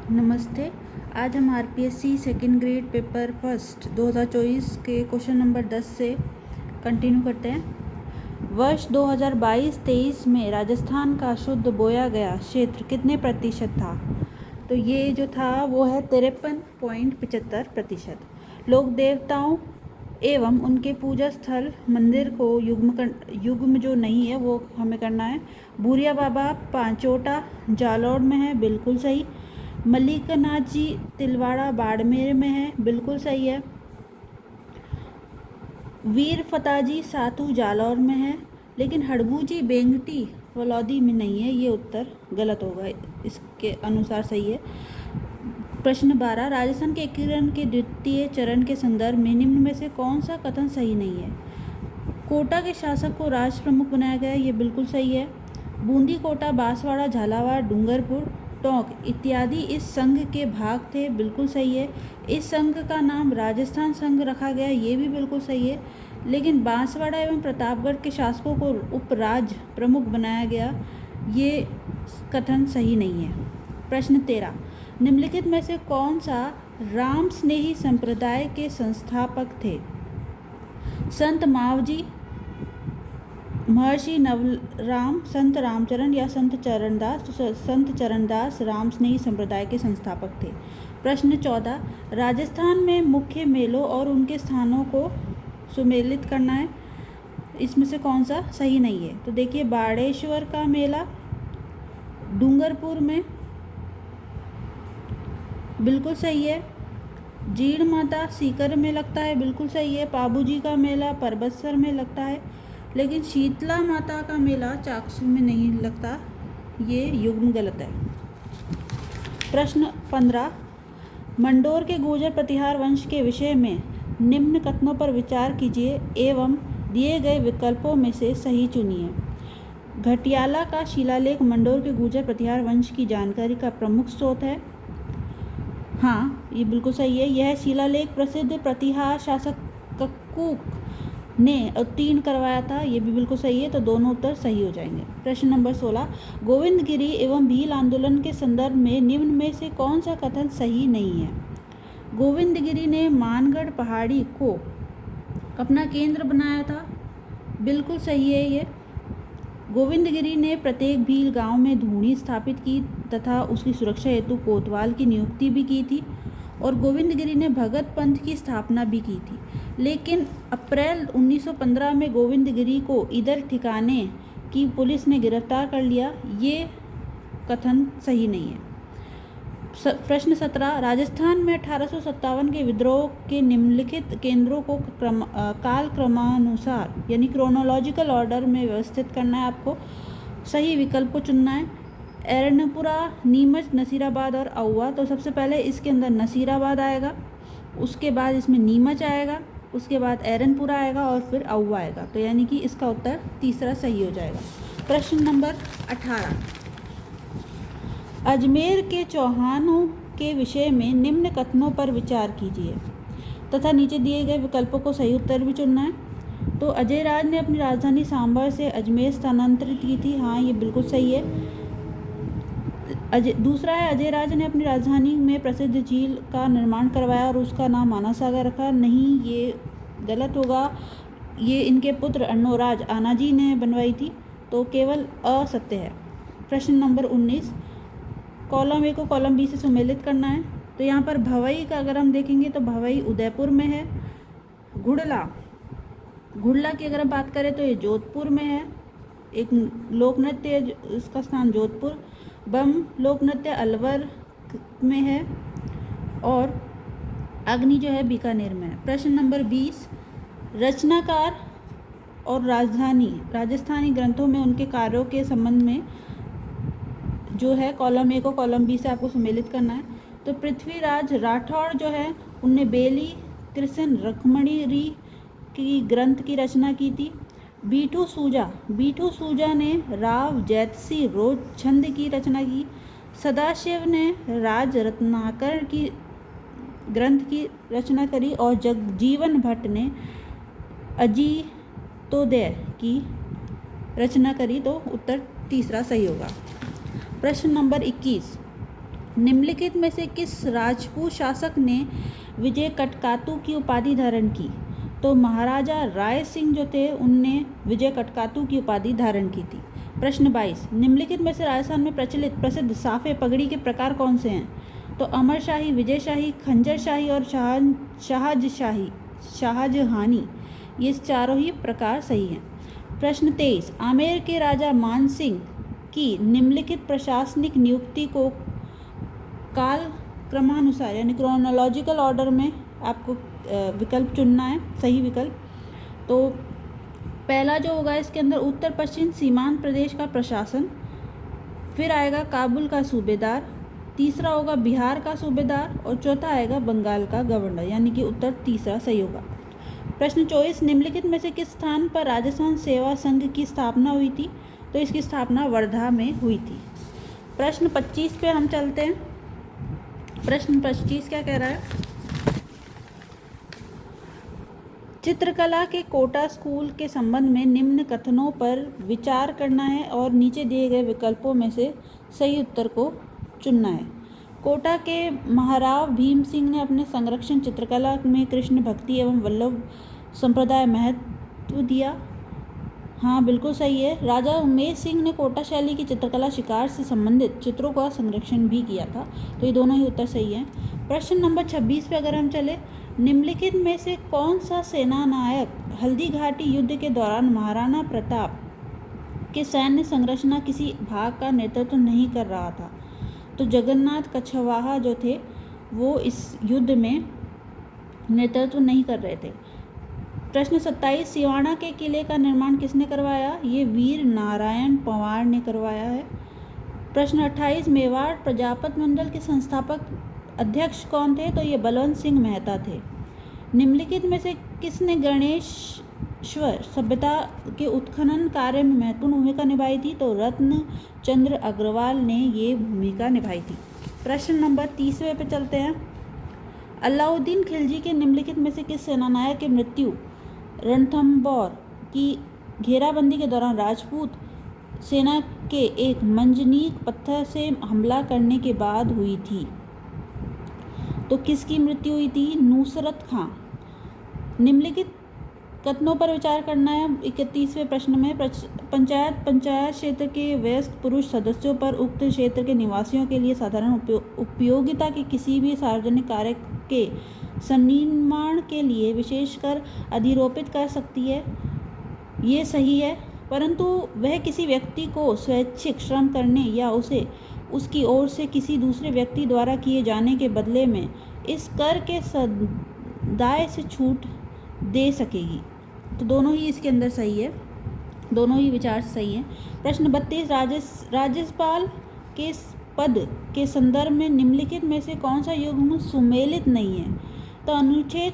नमस्ते। आज हम RPSC second grade paper first 2024 के क्वेश्चन नंबर 10 से कंटिन्यू करते हैं। वर्ष 2022-23 में राजस्थान का शुद्ध बोया गया क्षेत्र कितने प्रतिशत था? तो ये जो था वो है 53.75%। लोक देवताओं एवं उनके पूजा स्थल मंदिर को युग्म जो नहीं है वो हमें करना है। भूरिया बाबा पांचोटा जालौर में है, बिल्कुल सही। मल्लिकनाथ जी तिलवाड़ा बाड़मेर में है, बिल्कुल सही है। वीर फताजी सातू जालौर में है, लेकिन हड़बू जी बेंगटी फलौदी में नहीं है, ये उत्तर गलत होगा, इसके अनुसार सही है। प्रश्न 12, राजस्थान के एकीकरण के द्वितीय चरण के संदर्भ में निम्न में से कौन सा कथन सही नहीं है? कोटा के शासक को राष्ट्र प्रमुख बनाया गया, ये बिल्कुल सही है। बूंदी, कोटा, बांसवाड़ा, झालावाड़, डूंगरपुर, टोंक इत्यादि इस संघ के भाग थे, बिल्कुल सही है। इस संघ का नाम राजस्थान संघ रखा गया, ये भी बिल्कुल सही है। लेकिन बांसवाड़ा एवं प्रतापगढ़ के शासकों को उपराज्य प्रमुख बनाया गया, ये कथन सही नहीं है। प्रश्न 13, निम्नलिखित में से कौन सा राम स्नेही संप्रदाय के संस्थापक थे? संत मावजी, महर्षि नवराम, संत रामचरण या संत चरणदास? तो संत चरणदास राम स्नेही संप्रदाय के संस्थापक थे। प्रश्न 14, राजस्थान में मुख्य मेलों और उनके स्थानों को सुमेलित करना है, इसमें से कौन सा सही नहीं है? तो देखिए, बाड़ेश्वर का मेला डूंगरपुर में, बिल्कुल सही है। जीण माता सीकर में लगता है, बिल्कुल सही है। पाबूजी का मेला परबतसर में लगता है, लेकिन शीतला माता का मेला चाकसू में नहीं लगता, ये युग्म गलत है। प्रश्न 15, मंडोर के गुर्जर प्रतिहार वंश के विषय में निम्न कथनों पर विचार कीजिए एवं दिए गए विकल्पों में से सही चुनिए। घटियाला का शिलालेख मंडोर के गुर्जर प्रतिहार वंश की जानकारी का प्रमुख स्रोत है। हाँ, ये बिल्कुल सही है। यह शिलालेख प्रसिद्ध प्रतिहार शासक कक्कूक ने उत्तीर्ण करवाया था, ये भी बिल्कुल सही है। तो दोनों उत्तर सही हो जाएंगे। प्रश्न नंबर 16, गोविंदगिरी एवं भील आंदोलन के संदर्भ में निम्न में से कौन सा कथन सही नहीं है? गोविंदगिरी ने मानगढ़ पहाड़ी को अपना केंद्र बनाया था, बिल्कुल सही है ये। गोविंदगिरी ने प्रत्येक भील गांव में धूणी स्थापित की तथा उसकी सुरक्षा हेतु कोतवाल की नियुक्ति भी की थी, और गोविंदगिरी ने भगत पंथ की स्थापना भी की थी। लेकिन अप्रैल 1915 में गोविंदगिरी को इधर ठिकाने की पुलिस ने गिरफ्तार कर लिया, ये कथन सही नहीं है। प्रश्न 17, राजस्थान में 1857 के विद्रोह के निम्नलिखित केंद्रों को काल क्रमानुसार यानी क्रोनोलॉजिकल ऑर्डर में व्यवस्थित करना है आपको। सही विकल्प को चुनना है। एरनपुरा, नीमच, नसीराबाद और अहुआ। तो सबसे पहले इसके अंदर नसीराबाद आएगा, उसके बाद इसमें नीमच आएगा, उसके बाद एरनपुरा आएगा और फिर अहुआ आएगा। तो यानी कि इसका उत्तर तीसरा सही हो जाएगा। प्रश्न नंबर 18, अजमेर के चौहानों के विषय में निम्न कथनों पर विचार कीजिए तथा नीचे दिए गए विकल्पों को सही उत्तर भी चुनना है। तो अजयराज ने अपनी राजधानी सांभर से अजमेर स्थानांतरित की थी, हाँ ये बिल्कुल सही है। दूसरा है, अजयराज ने अपनी राजधानी में प्रसिद्ध झील का निर्माण करवाया और उसका नाम मानसागर रखा, नहीं ये गलत होगा, ये इनके पुत्र अर्णोराज आनाजी ने बनवाई थी, तो केवल असत्य है। प्रश्न नंबर 19, कॉलम ए को कॉलम बी से सुमेलित करना है। तो यहाँ पर भवई का अगर हम देखेंगे तो भवई उदयपुर में है। घुड़ला की अगर हम बात करें तो ये जोधपुर में है, एक लोक नृत्य इसका स्थान जोधपुर। बम लोक नृत्य अलवर में है, और अग्नि जो है बीकानेर में है। प्रश्न नंबर 20, रचनाकार और राजस्थानी ग्रंथों में उनके कार्यों के संबंध में जो है कॉलम ए को कॉलम बी से आपको सुमेलित करना है। तो पृथ्वीराज राठौड़ जो है उनने बेली कृष्ण रखमणी की ग्रंथ की रचना की थी। बीटू सूजा ने राव जैतसी रोज छंद की रचना की। सदाशिव ने राज रत्नाकर की ग्रंथ की रचना करी, और जगजीवन भट्ट ने अजीतोदय की रचना करी। तो उत्तर तीसरा सही होगा। प्रश्न नंबर 21, निम्नलिखित में से किस राजपूत शासक ने विजय कटकातु की उपाधि धारण की? तो महाराजा राय सिंह जो थे उनने विजय कटकातु की उपाधि धारण की थी। प्रश्न 22, निम्नलिखित में से राजस्थान में प्रचलित प्रसिद्ध साफे पगड़ी के प्रकार कौन से हैं? तो अमरशाही, विजयशाही, खंजरशाही और शाहजहानी, ये चारों ही प्रकार सही हैं। प्रश्न 23, आमेर के राजा मानसिंह की निम्नलिखित प्रशासनिक नियुक्ति को काल क्रमानुसार यानी क्रोनोलॉजिकल ऑर्डर में आपको विकल्प चुनना है, सही विकल्प। तो पहला जो होगा इसके अंदर उत्तर पश्चिम सीमांत प्रदेश का प्रशासन, फिर आएगा काबुल का सूबेदार, तीसरा होगा बिहार का सूबेदार और चौथा आएगा बंगाल का गवर्नर, यानी कि उत्तर तीसरा सही होगा। प्रश्न 24, निम्नलिखित में से किस स्थान पर राजस्थान सेवा संघ की स्थापना हुई थी? तो इसकी स्थापना वर्धा में हुई थी। प्रश्न 25 पे हम चलते हैं। प्रश्न 25 क्या कह रहा है? चित्रकला के कोटा स्कूल के संबंध में निम्न कथनों पर विचार करना है और नीचे दिए गए विकल्पों में से सही उत्तर को चुनना है। कोटा के महाराव भीम सिंह ने अपने संरक्षण चित्रकला में कृष्ण भक्ति एवं वल्लभ संप्रदाय महत्व दिया। हाँ, बिल्कुल सही है। राजा उमेश सिंह ने कोटा शैली की चित्रकला शिकार से संबंधित चित्रों का संरक्षण भी किया था। तो ये दोनों ही उत्तर सही हैं। प्रश्न नंबर 26 पे अगर हम चले, निम्नलिखित में से कौन सा सेनानायक हल्दी घाटी युद्ध के दौरान महाराणा प्रताप के सैन्य संरचना किसी भाग का नेतृत्व नहीं कर रहा था? तो जगन्नाथ कछवाहा जो थे वो इस युद्ध में नेतृत्व नहीं कर रहे थे। प्रश्न 27, सिवाना के किले का निर्माण किसने करवाया? ये वीर नारायण पंवार ने करवाया है। प्रश्न 28, मेवाड़ प्रजापत मंडल के संस्थापक अध्यक्ष कौन थे? तो ये बलवंत सिंह मेहता थे। निम्नलिखित में से किसने गणेश्वर सभ्यता के उत्खनन कार्य में महत्वपूर्ण भूमिका निभाई थी? तो रत्न चंद्र अग्रवाल ने ये भूमिका निभाई थी। प्रश्न नंबर 30वें पे चलते हैं। अलाउद्दीन खिलजी के निम्नलिखित में से किस सेनानायक की मृत्यु रणथंभौर की घेराबंदी के दौरान राजपूत सेना के एक मंजनीक पत्थर से हमला करने के बाद हुई थी? तो किसकी मृत्यु हुई थी? नुसरत खां। निम्नलिखित कथनों पर विचार करना है। 31वें प्रश्न में पंचायत क्षेत्र के वयस्क पुरुष सदस्यों पर उक्त क्षेत्र के निवासियों के लिए साधारण उपयोगिता के किसी भी सार्वजनिक कार्य के सन्निर्माण के लिए विशेषकर अधिरोपित कर सकती है। ये सही है, परंतु वह किसी व्यक्ति को स्वैच्छिक श्रम करने या उसे उसकी ओर से किसी दूसरे व्यक्ति द्वारा किए जाने के बदले में इस कर के दाय से छूट दे सकेगी। तो दोनों ही इसके अंदर सही है, दोनों ही विचार सही हैं। प्रश्न 32, राज्यपाल के पद के संदर्भ में निम्नलिखित में से कौन सा युग्म सुमेलित नहीं है? तो अनुच्छेद